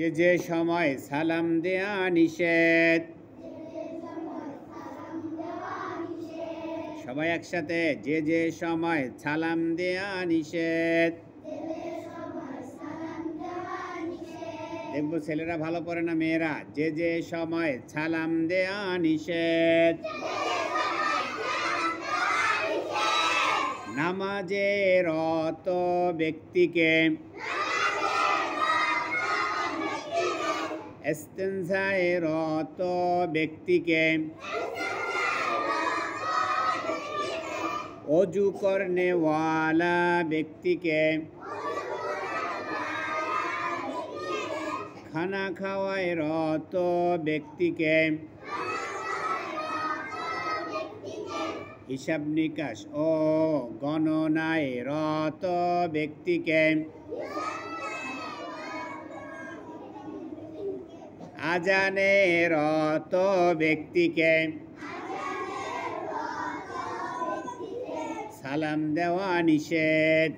যে যে সময় সালাম দেয়া নিষেধ। সবাই একসাথে, যে যে সময় সালাম দেয়া নিষেধ। দেখবো ছেলেরা ভালো পড়ে না মেয়েরা। যে যে সময় সালাম দেয়া নিষেধ। নামাজে রত ব্যক্তিকে ইস্তেনজায়ে রত ব্যক্তিকে অজু করনেওয়ালা ব্যক্তিকে খানা খাওয়ায় রত ব্যক্তিকে হিসাব নিকাশ ও গণনায় রত ব্যক্তিকে আজানে রত ব্যক্তিকে সালাম দেওয়া নিষেধ।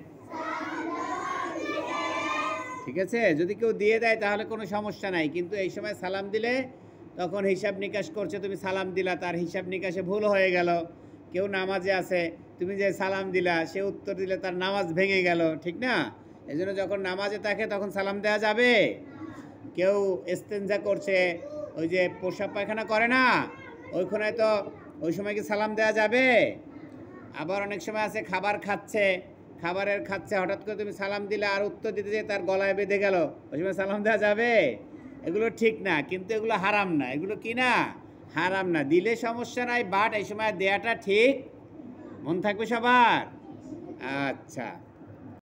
ঠিক আছে, যদি কেউ দিয়ে দেয় তাহলে কোনো সমস্যা নাই, কিন্তু এই সময় সালাম দিলে তখন হিসাব নিকাশ করছে, তুমি সালাম দিলা, তার হিসাব নিকাশে ভুল হয়ে গেল। কেউ নামাজে আছে, তুমি যে সালাম দিলা সে উত্তর দিলে তার নামাজ ভেঙে গেল, ঠিক না? এই জন্য যখন নামাজে থাকে তখন সালাম দেওয়া যাবে। কেউ ইস্তেনজা করছে, ওই যে প্রসাব পায়খানা করে না, ওইখানে তো ওই সময় কি সালাম দেওয়া যাবে? আবার অনেক সময় আছে খাবার খাচ্ছে, হঠাৎ করে তুমি সালাম দিলে আর উত্তর দিতে যে তার গলায় বেঁধে গেল, ওই সময় সালাম দেওয়া যাবে? এগুলো ঠিক না, কিন্তু এগুলো হারাম না। এগুলো কি না? হারাম না। দিলে সমস্যা নাই, বাট এই সময় দেয়াটা ঠিক। মন থাকবে সবার? আচ্ছা।